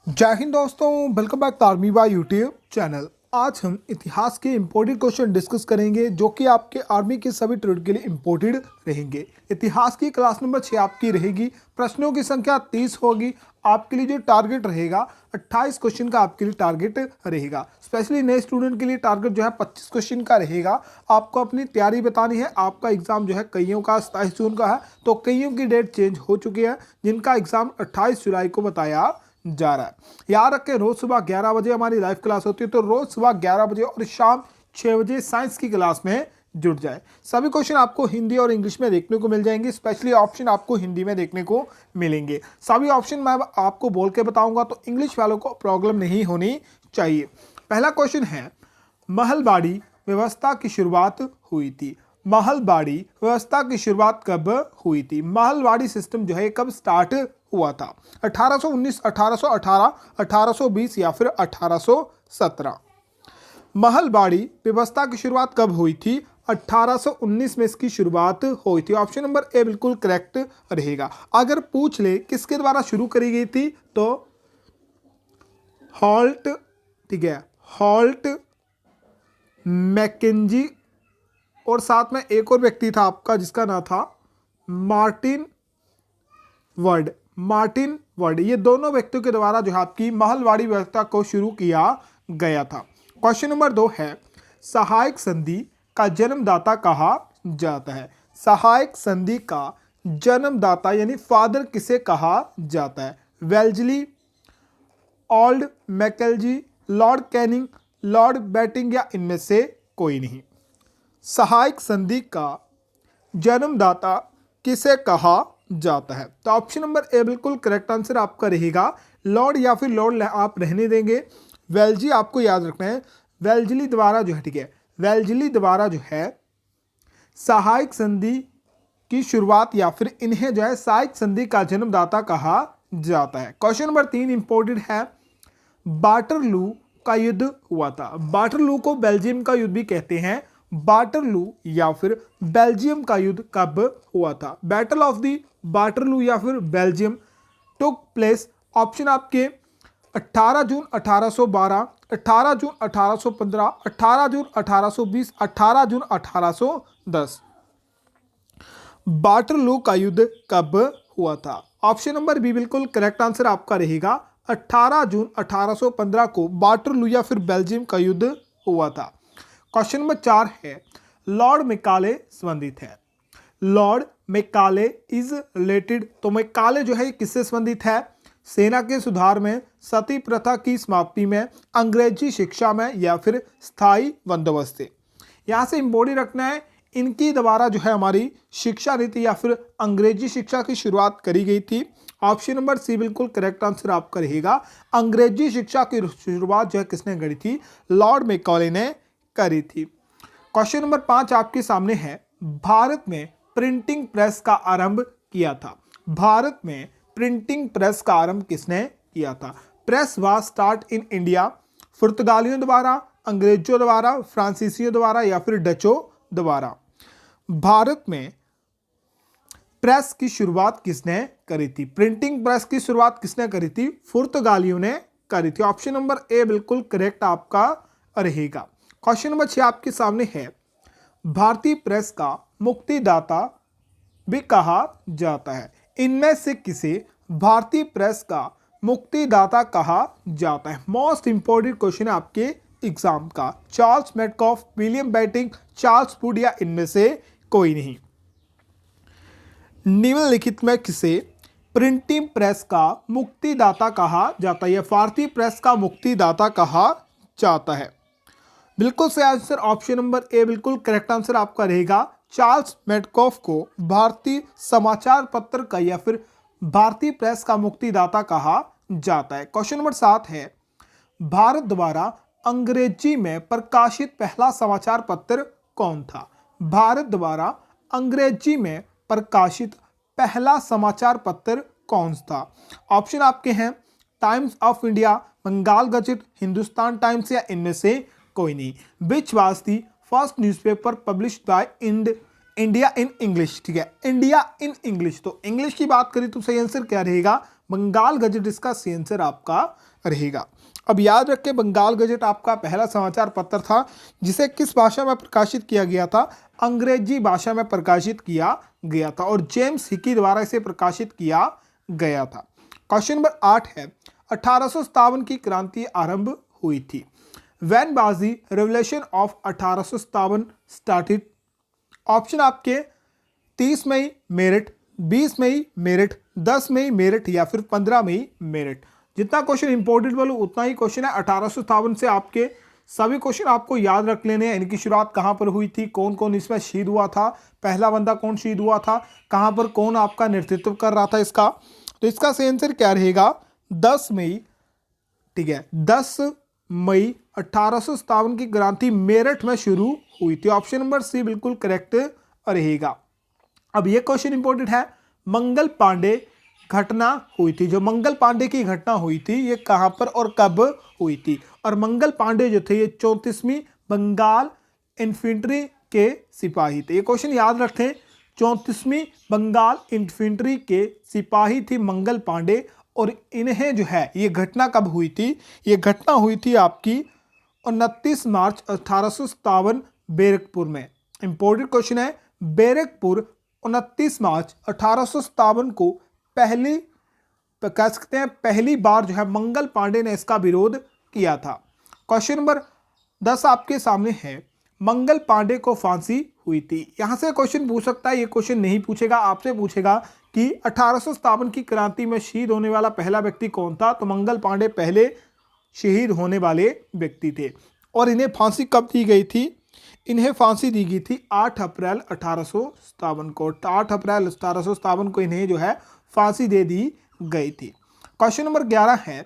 जय हिंद दोस्तों, welcome back to army by YouTube channel. आज हम इतिहास के इंपॉर्टेंट क्वेश्चन डिस्कस करेंगे जो कि आपके आर्मी के सभी ट्रेड के लिए इंपॉर्टेंट रहेंगे। इतिहास की क्लास नंबर 6 आपकी रहेगी। प्रश्नों की संख्या 30 होगी। आपके लिए जो टारगेट रहेगा 28 क्वेश्चन का आपके लिए टारगेट रहेगा। स्पेशली नए स्टूडेंट के लिए टारगेट जो है 25 क्वेश्चन का रहेगा। आपको अपनी तैयारी बतानी है। आपका एग्जाम जो है कईयों का 27 जून का है, तो कईयों की डेट चेंज हो चुकी है जिनका एग्जाम 28 जुलाई को बताया जा रहा है। याद रखें, रोज सुबह 11 बजे हमारी लाइव क्लास होती है, तो रोज सुबह 11 बजे और शाम 6 बजे साइंस की क्लास में जुड़ जाए। सभी क्वेश्चन आपको हिंदी और इंग्लिश में देखने को मिल जाएंगे। स्पेशली ऑप्शन आपको हिंदी में देखने को मिलेंगे। सभी ऑप्शन मैं आपको बोल के बताऊंगा, तो इंग्लिश वालों को प्रॉब्लम नहीं होनी चाहिए। पहला क्वेश्चन है, महलबाड़ी व्यवस्था की शुरुआत हुई थी। महलबाड़ी व्यवस्था की शुरुआत कब हुई थी? महलबाड़ी सिस्टम जो है कब स्टार्ट हुआ था? 1819, 1818, 1820 या फिर 1817? महलबाड़ी व्यवस्था की शुरुआत कब हुई थी? 1819 में इसकी शुरुआत हुई थी। ऑप्शन नंबर ए बिल्कुल करेक्ट रहेगा। अगर पूछ ले किसके द्वारा शुरू करी गई थी, तो हॉल्ट, ठीक है, हॉल्ट, मैकेंजी और साथ में एक और व्यक्ति था आपका जिसका नाम था मार्टिन वर्ड। मार्टिन वर्ड, ये दोनों व्यक्तियों के द्वारा जो है आपकी महलबाड़ी व्यवस्था को शुरू किया गया था। क्वेश्चन नंबर 2 है, सहायक संधि का जन्मदाता कहा जाता है? सहायक संधि का जन्मदाता यानी फादर किसे कहा जाता है? वेल्जली, ओल्ड मैकेलजी, लॉर्ड कैनिंग, लॉर्ड बैटिंग या इनमें से कोई नहीं। सहायक संधि का जन्मदाता किसे कहा जाता है? तो ऑप्शन नंबर ए बिल्कुल करेक्ट आंसर आपका रहेगा। लॉर्ड या फिर लॉर्ड आप रहने देंगे। वेल्जी आपको याद रखना है। वेल्जली द्वारा जो है, ठीक है, वेल्जली द्वारा जो है सहायक संधि की शुरुआत या फिर इन्हें जो है सहायक संधि का जन्मदाता कहा जाता है। क्वेश्चन नंबर 3 इंपॉर्टेंट है, वाटरलू का युद्ध हुआ था। वाटरलू को बेल्जियम का युद्ध भी कहते हैं। वाटरलू या फिर बेल्जियम का युद्ध कब हुआ था? बैटल ऑफ द वाटरलू या फिर बेल्जियम टुक प्लेस। ऑप्शन आपके 18 जून 1812, 18 जून 1815, 18 जून 1820, 18 जून 1810। वाटरलू का युद्ध कब हुआ था? ऑप्शन नंबर बी बिल्कुल करेक्ट आंसर आपका रहेगा। 18 जून 1815 को वाटरलू या फिर बेल्जियम का युद्ध हुआ था। क्वेश्चन नंबर 4 है, लॉर्ड मैकाले संबंधित है। लॉर्ड मैकाले इज रिलेटेड, तो मैकाले जो है किससे संबंधित है? सेना के सुधार में, सती प्रथा की समाप्ति में, अंग्रेजी शिक्षा में या फिर स्थायी बंदोबस्त से। यहां से इंपॉर्टेंट रखना है, इनकी द्वारा जो है हमारी शिक्षा नीति या फिर अंग्रेजी शिक्षा की शुरुआत करी गई थी। ऑप्शन नंबर सी बिल्कुल करेक्ट आंसर आपका रहेगा। अंग्रेजी शिक्षा की शुरुआत जो है किसने करी थी? लॉर्ड मैकाले ने करी थी। क्वेश्चन नंबर 5 आपके सामने है, भारत में प्रिंटिंग प्रेस का आरंभ किया था। भारत में प्रिंटिंग प्रेस का आरंभ किसने किया था? Press was start in India, पुर्तगालियों द्वारा, अंग्रेजों द्वारा, फ्रांसीसियों द्वारा या फिर डचों द्वारा। भारत में प्रेस की शुरुआत किसने करी थी? प्रिंटिंग प्रेस की शुरुआत किसने करी थी? पुर्तगालियों ने करी थी। ऑप्शन नंबर ए बिल्कुल करेक्ट आपका रहेगा। क्वेश्चन नंबर 6 आपके सामने है, भारतीय प्रेस का मुक्तिदाता भी कहा जाता है। इनमें से किसे भारतीय प्रेस का मुक्तिदाता कहा जाता है? मोस्ट इंपोर्टेंट क्वेश्चन है आपके एग्जाम का। Charles Metcalfe, William batting, Charles Wood या इनमें से कोई नहीं। निम्नलिखित में किसे प्रिंटिंग प्रेस का मुक्तिदाता कहा जाता है या भारतीय प्रेस का मुक्तिदाता कहा जाता है? बिल्कुल सही आंसर ऑप्शन नंबर ए बिल्कुल करेक्ट आंसर आपका रहेगा। चार्ल्स मेटकॉफ को भारतीय समाचार पत्र का या फिर भारतीय प्रेस का मुक्तिदाता कहा जाता है। क्वेश्चन नंबर 7 है, भारत द्वारा अंग्रेजी में प्रकाशित पहला समाचार पत्र कौन था? भारत द्वारा अंग्रेजी में प्रकाशित पहला समाचार पत्र कौन था? ऑप्शन आपके हैं, Times of India, Bengal gazette, Hindustan Times या इनमें से कोई नहीं। Which was the first newspaper published by India in English? ठीक है, इंडिया इन इंग्लिश। तो इंग्लिश की बात करें तो सही आंसर क्या रहेगा? बंगाल गजट इसका सही आंसर आपका रहेगा। अब याद रखें, बंगाल गजट आपका पहला समाचार पत्र था जिसे किस भाषा में प्रकाशित किया गया था? अंग्रेजी भाषा में प्रकाशित किया गया था और जेम्स हिकी द्वारा इसे प्रकाशित किया गया था। क्वेश्चन नंबर 8 है, 1857 की क्रांति आरंभ हुई थी। When was the revolution of 1857 started? Option आपके 30 मई मेरठ, 20 मई मेरठ, 10 मई मेरठ या फिर 15 मई मेरठ। जितना क्वेश्चन इंपॉर्टेंट बोलो उतना ही क्वेश्चन है। 1857 से आपके सभी क्वेश्चन आपको याद रख लेने हैं। इनकी शुरुआत कहाँ पर हुई थी, कौन कौन इसमें शहीद हुआ था, पहला बंदा कौन शहीद हुआ था, कहाँ पर कौन आपका नेतृत्व कर रहा था इसका। तो इसका सही आंसर क्या रहेगा? 10 मई। ठीक है, 10 मई 1857 की क्रांति मेरठ में शुरू हुई थी। ऑप्शन नंबर सी बिल्कुल करेक्ट रहेगा। अब ये क्वेश्चन इंपॉर्टेंट है, मंगल पांडे घटना हुई थी। जो मंगल पांडे की घटना हुई थी ये कहां पर और कब हुई थी? और मंगल पांडे जो थे ये 34वीं बंगाल इन्फेंट्री के सिपाही थे। ये क्वेश्चन याद रखें, 34वीं बंगाल इन्फेंट्री के सिपाही थी मंगल पांडे। और इन्हें जो है ये घटना कब हुई थी? ये घटना हुई थी आपकी 29 मार्च 1857 बैरकपुर में। इंपॉर्टेंट क्वेश्चन है, बैरकपुर 29 मार्च 1857 को कह सकते हैं पहली बार जो है मंगल पांडे ने इसका विरोध किया था। क्वेश्चन नंबर 10 आपके सामने है, मंगल पांडे को फांसी हुई थी। यहां से क्वेश्चन पूछ सकता है, ये क्वेश्चन नहीं पूछेगा, आपसे पूछेगा कि 1857 की क्रांति में शहीद होने वाला पहला व्यक्ति कौन था? तो मंगल पांडे पहले शहीद होने वाले व्यक्ति थे। और इन्हें फांसी कब दी गई थी? इन्हें फांसी दी गई थी 8 अप्रैल 1857 को। 8 अप्रैल 1857 को इन्हें जो है फांसी दे दी गई थी। क्वेश्चन नंबर 11 है,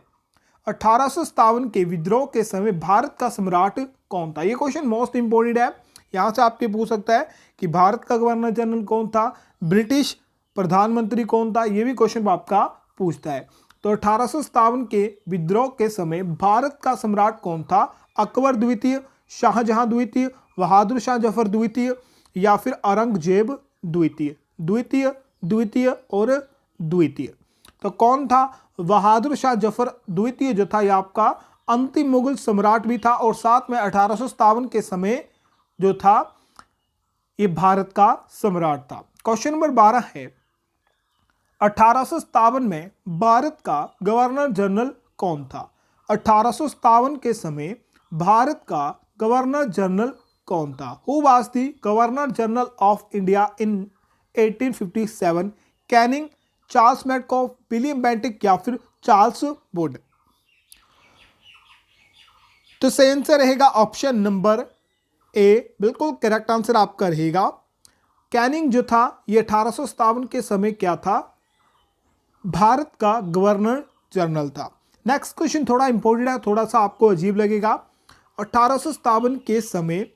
1857 के विद्रोह के समय भारत का सम्राट कौन था? ये क्वेश्चन मोस्ट इंपोर्टेंट है। यहां से आपके पूछ सकता है कि भारत का गवर्नर जनरल कौन था, ब्रिटिश प्रधानमंत्री कौन था, ये भी क्वेश्चन आपका पूछता है। तो 1857 के विद्रोह के समय भारत का सम्राट कौन था? अकबर द्वितीय, शाहजहां द्वितीय, बहादुर शाह जफर द्वितीय या फिर औरंगजेब द्वितीय? द्वितीय, द्वितीय और द्वितीय। तो कौन था? बहादुर शाह जफर द्वितीय जो था ये आपका अंतिम मुगल सम्राट भी था और साथ में 1857 के समय जो था ये भारत का सम्राट था। क्वेश्चन नंबर 12 है, 1857 में भारत का गवर्नर जनरल कौन था? 1857 के समय भारत का गवर्नर जनरल कौन था? Who was the Governor General of India in 1857? Canning, Charles Metcalfe, William Bentinck या फिर चार्ल्स वुड? तो सही आंसर रहेगा ऑप्शन नंबर ए, बिल्कुल करेक्ट आंसर आपका रहेगा। कैनिंग जो था ये 1857 के समय क्या था? भारत का गवर्नर जनरल था। नेक्स्ट क्वेश्चन थोड़ा इंपॉर्टेंट है, थोड़ा सा आपको अजीब लगेगा। 1857 के समय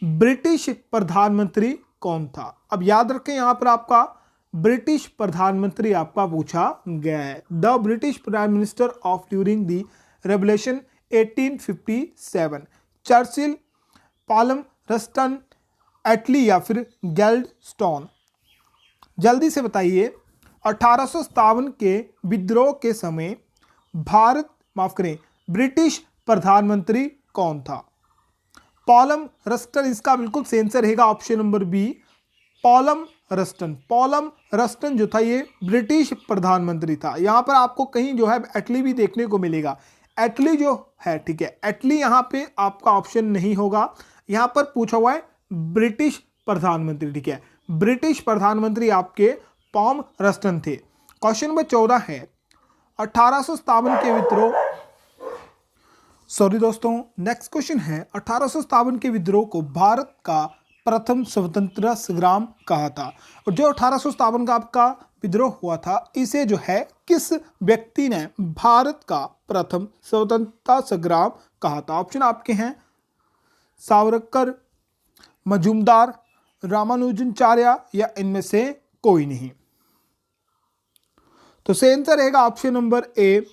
ब्रिटिश प्रधानमंत्री कौन था? अब याद रखें यहां पर आपका ब्रिटिश प्रधानमंत्री आपका पूछा गया है। The British Prime Minister of during the revolution 1857, Churchill, Palmerston, Attlee या फिर गैल्डस्टोन? जल्दी से बताइए, 1857 के विद्रोह के समय भारत माफ करें ब्रिटिश प्रधानमंत्री कौन था? पॉलम रस्टन इसका बिल्कुल सही आंसर रहेगा option number B, Palmerston. Palmerston जो था ये ब्रिटिश प्रधानमंत्री था। यहां पर आपको कहीं जो है एटली भी देखने को मिलेगा। एटली जो है, ठीक है, एटली यहां पे आपका ऑप्शन नहीं होगा। यहां पर पूछा हुआ है ब्रिटिश प्रधानमंत्री, ठीक है, ब्रिटिश प्रधानमंत्री आपके पॉम रस्टन थे। क्वेश्चन नंबर 14 है, 1857 के विद्रोह, सॉरी दोस्तों, नेक्स्ट क्वेश्चन है, 1857 के विद्रोह को भारत का प्रथम स्वतंत्रता संग्राम कहा था। और जो 1857 का आपका विद्रोह हुआ था इसे जो है किस व्यक्ति ने भारत का प्रथम स्वतंत्रता संग्राम कहा था? ऑप्शन आपके हैं सावरकर, मजूमदार, रामानुजनाचार्य या इनमें से कोई नहीं। तो सही आंसर रहेगा ऑप्शन नंबर ए,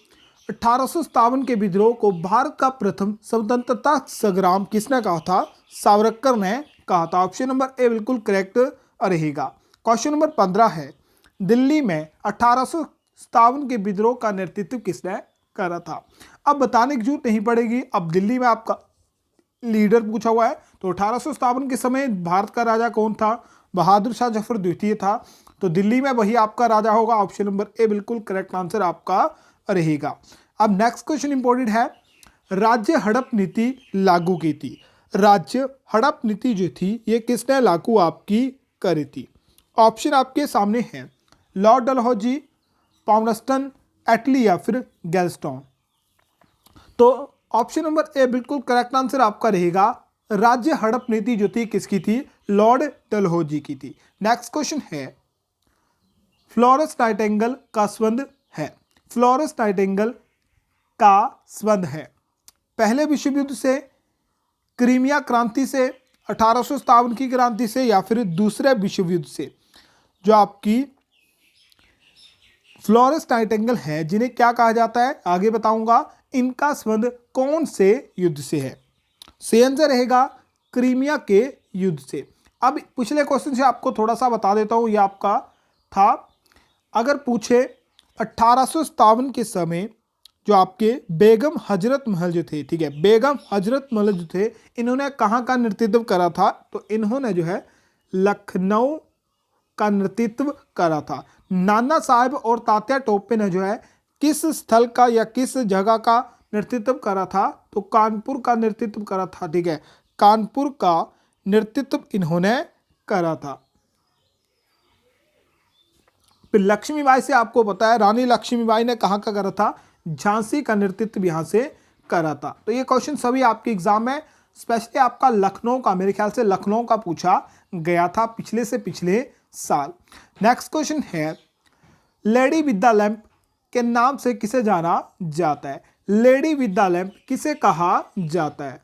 1857 के विद्रोह को भारत का प्रथम स्वतंत्रता संग्राम किसने कहा था? सावरकर ने कहा था। ऑप्शन नंबर ए बिल्कुल करेक्ट रहेगा। क्वेश्चन नंबर 15 है, दिल्ली में 57 के विद्रोह का नेतृत्व किसने करा था। अब बताने की जरूरत नहीं पड़ेगी, अब दिल्ली में आपका लीडर पूछा हुआ है तो 1857 के समय भारत का राजा कौन था, बहादुर शाह जफर द्वितीय था। तो दिल्ली में वही आपका राजा होगा, ऑप्शन नंबर ए बिल्कुल करेक्ट आंसर आपका रहेगा। अब नेक्स्ट क्वेश्चन इंपॉर्टेंट है, राज्य हड़प नीति लागू की थी। राज्य हड़प नीति जो थी ये किसने लागू आपकी करी थी। ऑप्शन आपके सामने हैं, लॉर्ड डलहौजी, पाउनस्टन, एटली या फिर गैल्स्टोन। तो ऑप्शन नंबर ए बिल्कुल करेक्ट आंसर आपका रहेगा। राज्य हड़प नीति जो थी किसकी थी, लॉर्ड डलहौजी की थी। नेक्स्ट क्वेश्चन है, फ्लोरेंस नाइटिंगेल का संबंध है। फ्लोरेंस नाइटिंगेल का संबंध है पहले विश्व युद्ध से, क्रीमिया क्रांति से, 1857 की क्रांति से या फिर दूसरे विश्व युद्ध से। जो आपकी फ्लोरेंस नाइटिंगेल है जिन्हें क्या कहा जाता है आगे बताऊंगा, इनका संबंध कौन से युद्ध से है। सही आंसर रहेगा क्रीमिया के युद्ध से। अब पिछले क्वेश्चन से आपको थोड़ा सा बता देता हूं, यह आपका था, अगर पूछे 1857 के समय जो आपके बेगम हजरत महल जो थे, ठीक है, बेगम हजरत महल जो थे, इन्होंने कहाँ का नेतृत्व करा था, तो इन्होंने जो है लखनऊ का नेतृत्व करा था। नाना साहब और तात्या टोपे ने जो है किस स्थल का या किस जगह का नेतृत्व करा था, तो कानपुर का नेतृत्व करा था, ठीक है, कानपुर का नेतृत्व इन्होंने करा था। फिर लक्ष्मीबाई से आपको पता है, रानी लक्ष्मीबाई ने कहाँ का करा था, झांसी का नेतृत्व यहां से करा था। तो ये क्वेश्चन सभी आपके एग्जाम में, स्पेशली आपका लखनऊ का, मेरे ख्याल से लखनऊ का पूछा गया था पिछले से पिछले साल। नेक्स्ट क्वेश्चन है, लेडी विद द लैंप के नाम से किसे जाना जाता है। लेडी विद द लैंप किसे कहा जाता है।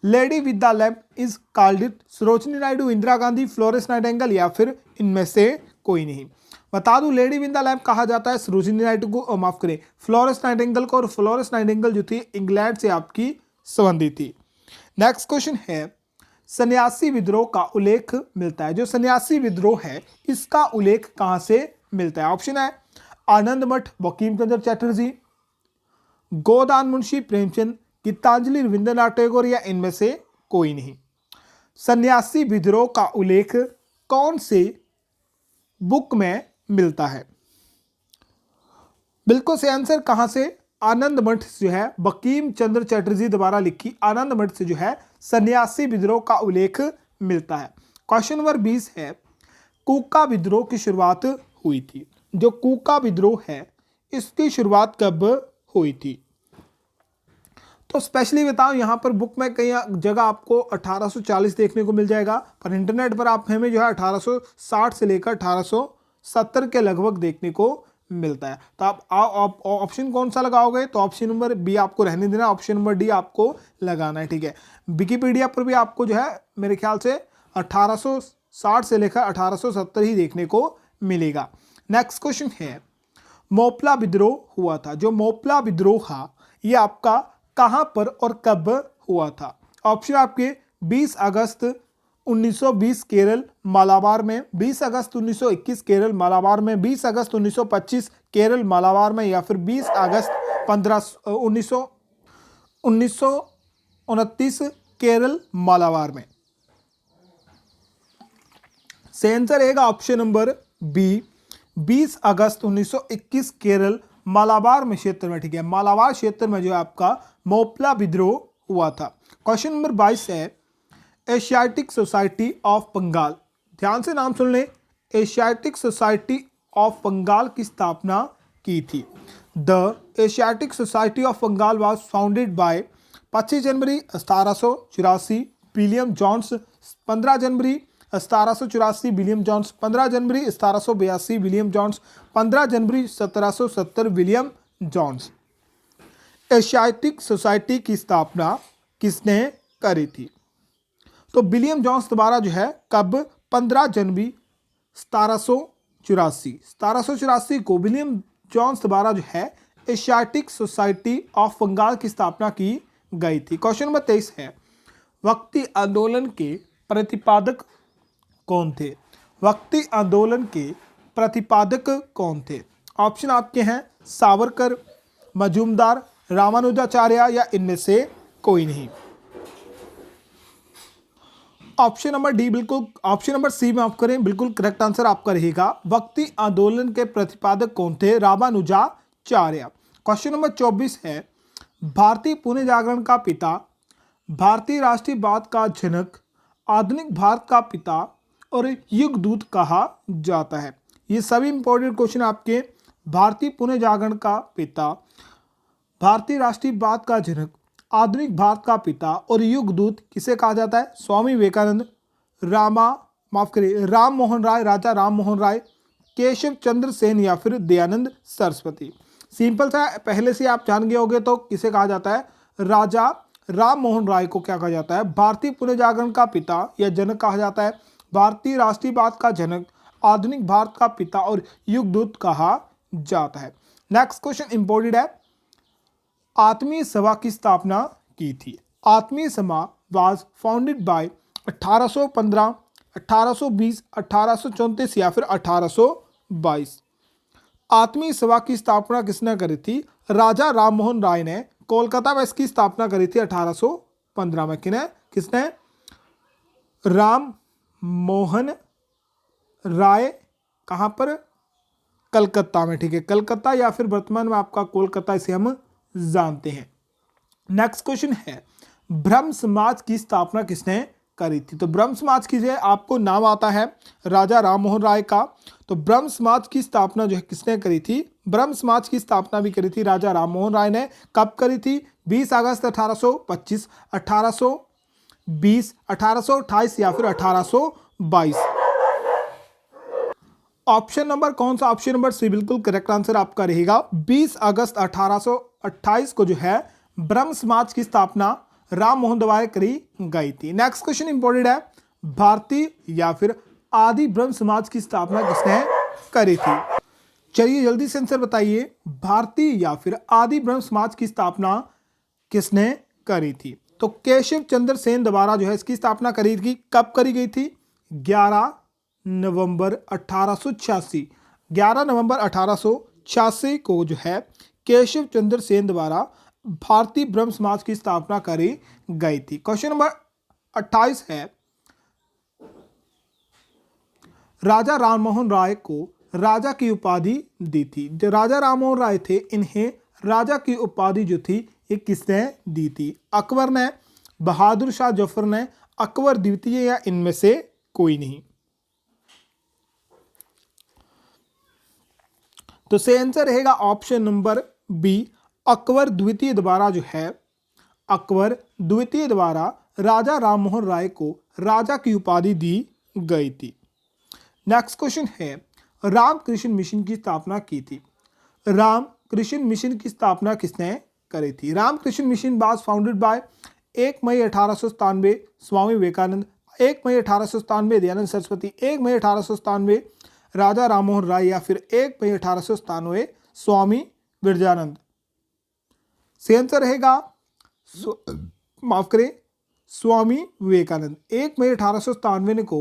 Lady with the lamp is called it Sarojini Naidu, Indira Gandhi, Florence Nightingale या फिर इनमें से कोई नहीं। बता दूं, लेडी विद द लैंप कहा जाता है सरोजिनी नायडू को, माफ करें फ्लोरेंस नाइटिंगेल को, और फ्लोरेंस नाइटिंगेल जो थी इंग्लैंड से आपकी संबंधित थी। नेक्स्ट क्वेश्चन है, सन्यासी विद्रोह का उल्लेख मिलता है। जो सन्यासी विद्रोह है इसका उल्लेख कहां से मिलता है। ऑप्शन है, आनंद मठ बंकिम चंद्र चटर्जी, गोदान मुंशी प्रेमचंद, गीतांजलि रविंद्रनाथ टैगोर या इनमें से कोई नहीं। सन्यासी विद्रोह का उल्लेख कौन से बुक में मिलता है। बिल्कुल सही आंसर कहां से, आनंद मठ जो है बंकिम चंद्र चटर्जी द्वारा लिखी आनंद मठ से जो है सन्यासी विद्रोह का उल्लेख मिलता है। क्वेश्चन नंबर 20 है, कूका विद्रोह की शुरुआत हुई थी। जो कूका विद्रोह है इसकी शुरुआत कब हुई थी। तो स्पेशली बताओ, यहां पर बुक में कई जगह आपको 1840 देखने को मिल जाएगा, पर इंटरनेट पर आप हमें जो है 1860 से लेकर 1870 के लगभग देखने को मिलता है। तो आप ऑप्शन कौन सा लगाओगे, तो ऑप्शन नंबर बी आपको रहने देना, ऑप्शन नंबर डी आपको लगाना है, ठीक है। विकिपीडिया पर भी आपको जो है मेरे ख्याल से 1860 से लेकर 1870 ही देखने को मिलेगा। नेक्स्ट क्वेश्चन है, मोपला विद्रोह हुआ था। जो मोपला विद्रोह था ये आपका कहां पर और कब हुआ था। ऑप्शन आपके 20 अगस्त 1920 केरल मालाबार में, 20 अगस्त 1921 केरल मालाबार में, 20 अगस्त 1925 केरल मालाबार में या फिर 20 अगस्त 1929 केरल मालाबार में। सही आंसर रहेगा ऑप्शन नंबर बी, 20 अगस्त 1921 केरल मालाबार में क्षेत्र में, ठीक है, मालाबार क्षेत्र में जो है आपका मोपला विद्रोह हुआ था। क्वेश्चन नंबर 22 है, एशियाटिक सोसाइटी ऑफ बंगाल, ध्यान से नाम सुन लें, एशियाटिक सोसाइटी ऑफ बंगाल की स्थापना की थी। The Asiatic society of Bengal was founded by 25 January 1784 William Jones, 15 January 1784 William Jones, 15 January 1782 William Jones, 15 January 1770 William Jones. Asiatic society की स्थापना किसने करी थी। तो विलियम जॉन्स द्वारा जो है कब, 15 जनवरी 1784 को विलियम जॉन्स द्वारा जो है एशियाटिक सोसाइटी ऑफ बंगाल की स्थापना की गई थी। क्वेश्चन नंबर 23 है, भक्ति आंदोलन के प्रतिपादक कौन थे। भक्ति आंदोलन के प्रतिपादक कौन थे। ऑप्शन आपके हैं सावरकर, मजूमदार, रामानुजाचार्य या इनमें से कोई नहीं। ऑप्शन नंबर डी बिल्कुल, ऑप्शन नंबर सी में आप करें बिल्कुल करेक्ट आंसर आपका रहेगा। भक्ति आंदोलन के प्रतिपादक कौन थे? रामानुजाचार्य। क्वेश्चन नंबर 24 है, भारतीय पुनः जागरण का पिता, भारतीय राष्ट्रीयवाद का जनक, आधुनिक भारत का पिता और युगदूत कहा जाता है। ये सभी इंपॉर्टेंट क्वेश्चन आपके। भारतीय पुनः जागरण का पिता, भारतीय राष्ट्रीयवाद का जनक, आधुनिक भारत का पिता और युगदूत किसे कहा जाता है? स्वामी विवेकानंद, राम मोहन राय, राजा राम मोहन राय, केशव चंद्र सेन या फिर दयानंद सरस्वती। सिंपल सा, पहले से आप जान गए होंगे तो किसे कहा जाता है? राजा राम मोहन राय को क्या कहा जाता है? भारतीय पुनः जागरण का पिता या जनक कहा जाता है, भारतीय राष्ट्रीयवाद का जनक, आधुनिक भारत का पिता और युगदूत कहा जाता है। नेक्स्ट क्वेश्चन इंपॉर्टेंट है, आत्मीय सभा की स्थापना की थी। आत्मीय सभा वाज फाउंडेड बाय 1815, 1820, 1834 या फिर 1822। आत्मीय सभा की स्थापना किसने करी थी? राजा राम मोहन राय ने कोलकाता में इसकी स्थापना करी थी 1815 में। किसने? राम मोहन राय। कहाँ पर? कलकत्ता में। ठीक है, कलकत्ता या फिर वर्तमान में आपका कोलकाता, इसे हम जानते हैं। नेक्स्ट क्वेश्चन है, ब्रह्म समाज की स्थापना किसने करी थी? तो ब्रह्म समाज की जो है आपको नाम आता है राजा राम मोहन राय का। तो ब्रह्म समाज की स्थापना जो है किसने करी थी? ब्रह्म समाज की स्थापना भी करी थी राजा राम मोहन राय ने। कब करी थी? 20 अगस्त 1825, 1820, 1828 या फिर 1822। ऑप्शन नंबर कौन सा? ऑप्शन नंबर सी बिल्कुल करेक्ट आंसर आपका रहेगा। 20 अगस्त 1828 को जो है ब्रह्म समाज की स्थापना राम मोहन द्वारा करी गई थी। नेक्स्ट क्वेश्चन इंपॉर्टेंट है, भारतीय या फिर आदि ब्रह्म समाज की स्थापना किसने करी थी? चलिए जल्दी से आंसर बताइए, भारतीय या फिर आदि ब्रह्म समाज की स्थापना किसने करी थी? तो केशव चंद्र सेन द्वारा जो है इसकी स्थापना करी थी। कब करी गई थी? 11 नवंबर 1886। 11 नवंबर 1886 को जो है केशव चंद्र सेन द्वारा भारतीय ब्रह्म समाज की स्थापना करी गई थी। क्वेश्चन नंबर 28 है, राजा राममोहन राय को राजा की उपाधि दी थी। जो राजा राममोहन राय थे, इन्हें राजा की उपाधि जो थी ये किसने दी थी? अकबर ने, बहादुर शाह जफर ने, अकबर द्वितीय या इनमें से कोई नहीं। तो सही आंसर रहेगा ऑप्शन नंबर बी, अकबर द्वितीय द्वारा जो है, अकबर द्वितीय द्वारा राजा राममोहन राय को राजा की उपाधि दी गई थी। नेक्स्ट क्वेश्चन है, रामकृष्ण मिशन की स्थापना की थी। रामकृष्ण मिशन की स्थापना किसने करी थी? Ramakrishna mission was founded by 1 May 1897 Swami Vivekananda, 1 May 1897 Dayanand Saraswati, 1 May 1897 Raja Rammohan Roy या फिर 1 मई 1897 स्वामी विरजानंद। सही आंसर रहेगा माफ करें, स्वामी विवेकानंद। 1 मई 1897 को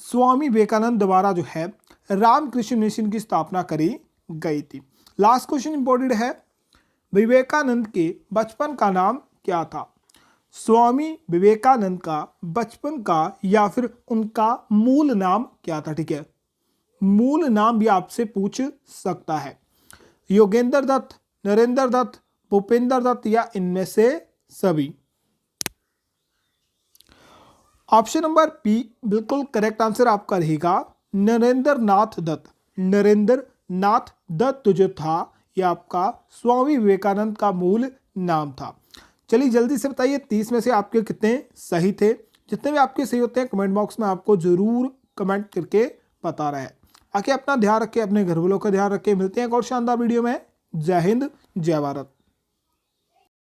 स्वामी विवेकानंद द्वारा जो है रामकृष्ण मिशन की स्थापना करी गई थी। लास्ट क्वेश्चन इंपॉर्टेंट है, विवेकानंद के बचपन का नाम क्या था? स्वामी विवेकानंद का बचपन का या फिर उनका मूल नाम क्या था? ठीक है, मूल नाम भी आपसे पूछ सकता है। योगेंद्र दत्त, नरेंद्र दत्त, भूपेंद्र दत्त या इनमें से सभी। ऑप्शन नंबर बी बिल्कुल करेक्ट आंसर आपका रहेगा, नरेंद्र नाथ दत्त। नरेंद्र नाथ दत्त जो था यह आपका स्वामी विवेकानंद का मूल नाम था। चलिए जल्दी से बताइए 30 में से आपके कितने सही थे? जितने भी आपके सही होते हैं कमेंट बॉक्स में आपको जरूर कमेंट करके बता रहा है। आके अपना ध्यान रखें, अपने घर वालों का ध्यान रखें। मिलते हैं एक और शानदार वीडियो में। जय हिंद, जय भारत।